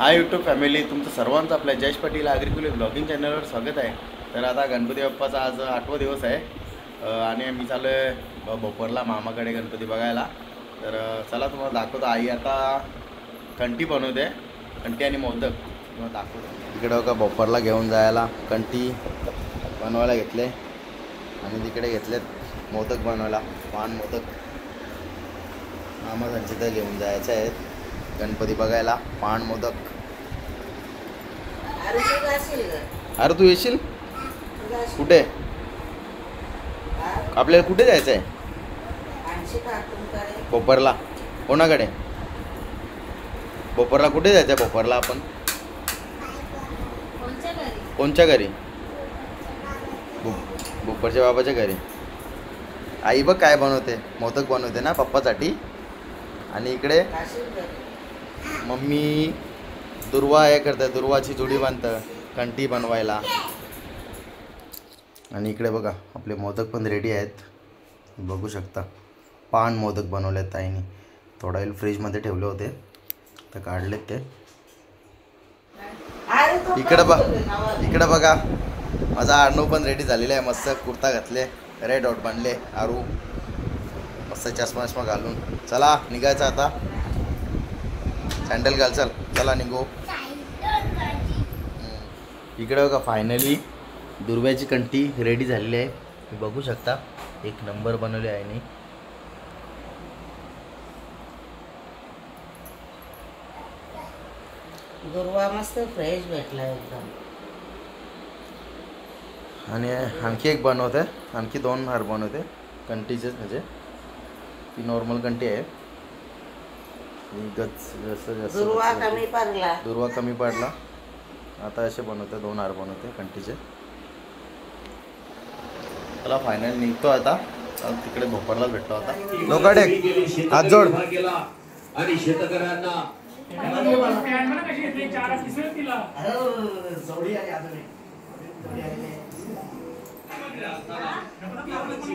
Hi YouTube family, तुमचं सर्वांचं आपल्या जयेश पाटील ॲग्रिक्युलर ब्लॉगिंग चॅनलवर स्वागत आहे. तर आता गणपती बाप्पाचा आज 8वा दिवस आहे आणि मी चाललो आहे भोपरला मामाकडे गणपती बघायला. तर चला तुम्हाला दाखवतो. आई आता कंटी बनवते, कंटी आणि मोदक तुम्हाला दाखवतो. इकडं का भोपरला घेऊन जायला कंटी बनवायला घेतले आणि तिकडे घेतलेत मोदक बनवायला, पान मोदक. मामा त्यांचे तर घेऊन जायचे आहेत गणपती बघायला, पान मोदक. अरे तू येशील कुठे? आपल्याला कुठे जायचं आहे? भोपरला. कोणाकडे? भोपरला कुठे जायचं आहे? भोपरला आपण कोणच्या घरी? भोपरच्या बाबाच्या घरी. आई बघ काय बनवते, मोदक बनवते ना पप्पासाठी. आणि इकडे मम्मी दुर्वा हे करतं, दुर्वाची जुडी बांधतं कंटी बनवायला. आणि इकडे बघा आपले मोदक पण रेडी आहेत, बघू शकता. पान मोदक बनवले आहेत ताईने. थोडा वेळ फ्रीजमध्ये ठेवले होते तर काढलेत ते. इकडे बघा माझा आडनव पण रेडी झालेला आहे. मस्त कुर्ता घातले, रेड आउट बांधले, आरू मस्त चष्मा घालून. चला निघायचं आता. सँडल घाल, चला निघू. इकडे बघा फायनली दुर्व्याची कंटी रेडी झालेली आहे, तुम्ही बघू शकता. एक नंबर बनवले आहे नी. दुर्वा मस्त फ्रेश भेटला एकदम. आणि आणखी एक बनवते, आणखी 2 हार बनवते कंटीचे. म्हणजे ती नॉर्मल कंटी आहे. दुर्वा कमी पडला. आता असे बनवते, 2 हार बनवते कंटीचे. चला फायनल निघतो आता. तिकडे भोपरला भेटतो आता. लोकाडे हात जोड. आणि शेतकऱ्यांना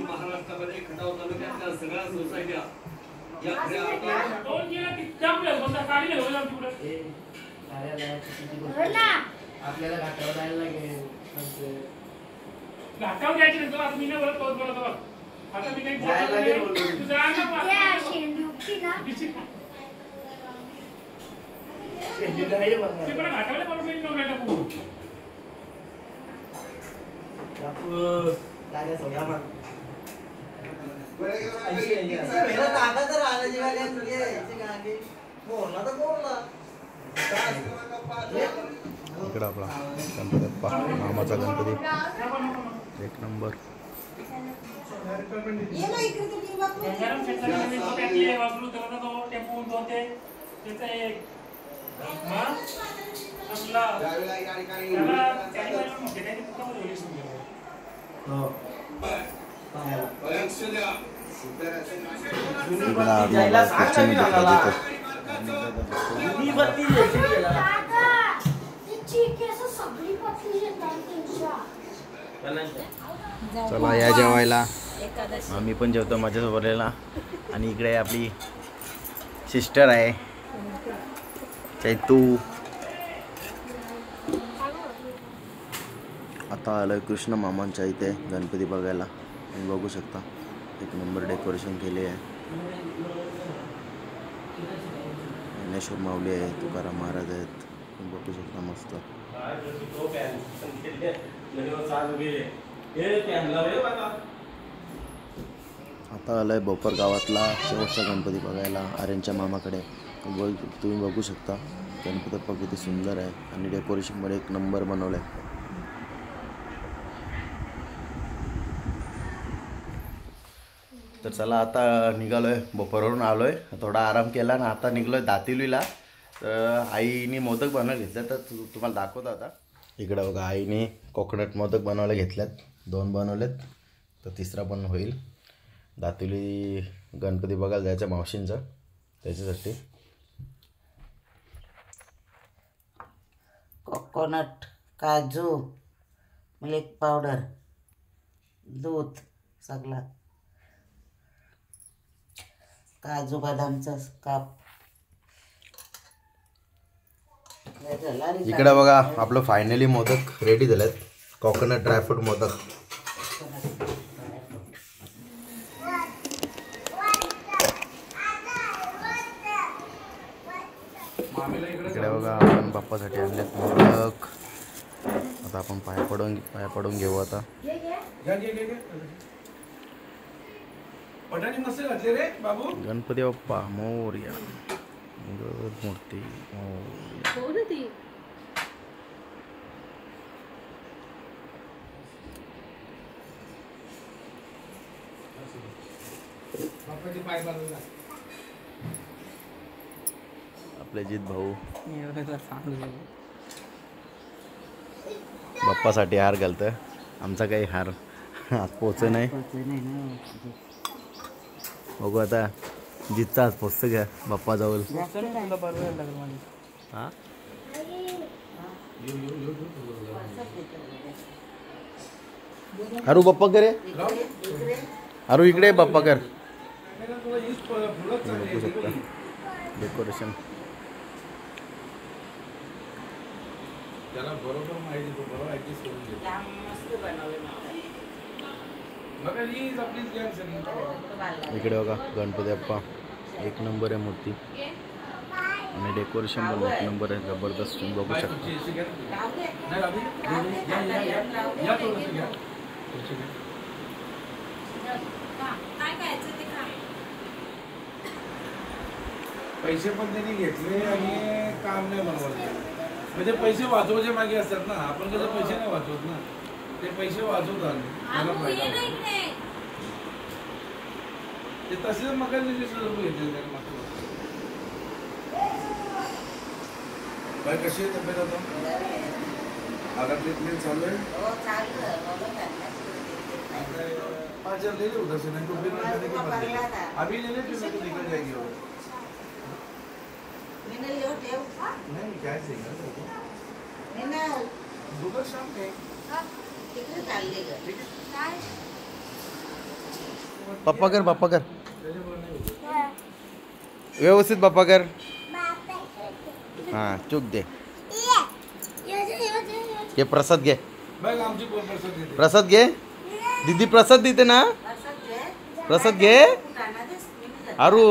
महाराष्ट्रामध्ये खटाव तालुक्यातल्या सगळ्या सोसायट्या आपल्याला घाटावर जायला लागेल. घाटावर जायची नंतर आता मी नाही बोलत, पाऊस बोलत बघ. आता मी काही बोलत नाही. तू जा ना तिकडे घाटावर बोलून नाही नव्हतं टाकू. इकडं आपला गणपती बाप्पा, मामाचा गणपती एक नंबर. चला या जेवायला. आम्ही पण जेवतो माझ्यासोबतला. आणि इकडे आपली सिस्टर आहे चैतू. आता आलोय कृष्ण मामांच्या इथे गणपती बघायला. तुम्ही बघू शकता एक नंबर डेकोरेशन केले आहे. ज्ञानेश्वर माऊली आहे, तुकाराम महाराज आहेत, तुम्ही बघू शकता मस्त. आता आलोय भोपर गावातला शेवटचा गणपती बघायला आर्यांच्या मामाकडे. तुम्ही बघू शकता गणपती बाप्पा किती सुंदर आहे आणि डेकोरेशनमध्ये एक नंबर बनवलं आहे. तर चला आता निघालोय, भोपरवरून आलोय, थोडा आराम केला ना आता निघलोय दातिवलीला. तर आईने मोदक बनवायला घेतले तर तुम्हाला दाखवतो आता. इकडं बघा आईने कोकोनट मोदक बनवायला घेतल्यात, 2 बनवलेत, तर तिसरा पण होईल. दातिवली गणपती बघायला जायचं मावशींचं, त्याच्यासाठी. कोकोनट, काजू, मिल्क पावडर, दूध सगळं. काजू बदामचा काप. इकडे बघा आपलं फायनली मोदक रेडी झालेत. Coconut dry fruit modak. इकडे बघा आपण बाप्पासाठी आणलेत मोदक. आता आपण पाया पडून घेऊ. आता गणपती बाप्पा मोरया. मूर्ती मोरया. आपले जित भाऊ बाप्पासाठी हार घालतं. आमचा काही हार आज पोच नाही. बघू आता जितचा आज पोचतं घ्या बाप्पा जवळ. हा अरू बाप्पा करे. अरू इकडे बाप्पा कर. डेकोरेशन त्याला बरोबर माहिती तो बरोबर ऍडजस्ट करून घेतो. इकडे बघा गणपती बाप्पा एक नंबर आहे मूर्ती आणि डेकोरेशन पण एक नंबर आहे. जबरदस्त तुम्ही बघू शकता. पैसे पण त्यांनी घेतले आणि काम नाही बनवलं. म्हणजे पैसे वाचवायचे मागे असतात ना. आपण कसं पैसे नाही वाचवत ना. ते पैसे वाचवतात. ते तसेच मग रुपये घेतले. बाय कशी आहे तब्येत आता? आता ट्रीटमेंट चालू आहे. अच्छा ले लो उधर से. नहीं तो फिर अभी ले ले फिर निकल जाएगी. नहीं क्या चाहिए दोपहर शाम के पप्पा कर व्यवस्थित बाप्पा कर. हां चूक दे. हे प्रसाद घे. प्रसाद घे. दीदी प्रसाद देते ना. प्रसाद घे. अरू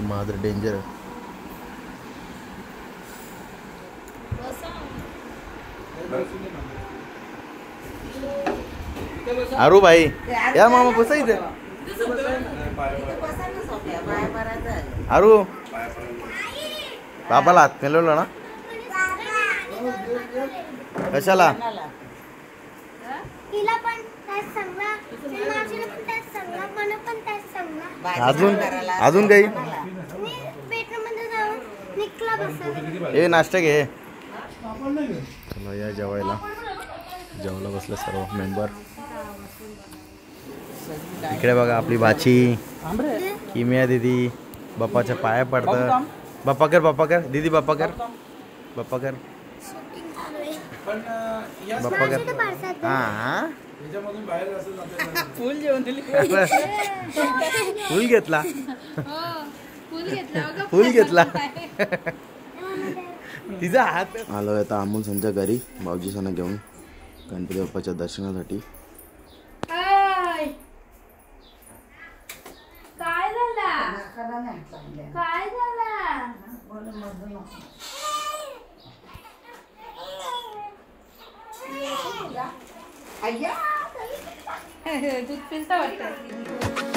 मादर डेंजर. अरू भाई या मामा बसा इथे. अरू बाबाला हात मिळवलं ना. कशाला अजून काही हे नाश्ता घे. चला या जेवायला बसले सर्व मेंबर. इकडे बघा आपली बाची किमिया दीदी बाप्पाच्या पाया पडतं. बाप्पा कर दीदी बाप्पा कर. बाप्पा कर. हा फुल जेवण दिली. फुल घेतला तिचा हात. आलोय आता अमोल संच्या घरी भाऊजी सणा घेऊन गणपती बाप्पाच्या दर्शनासाठी. काय झालं दूध पिलता वाटतं.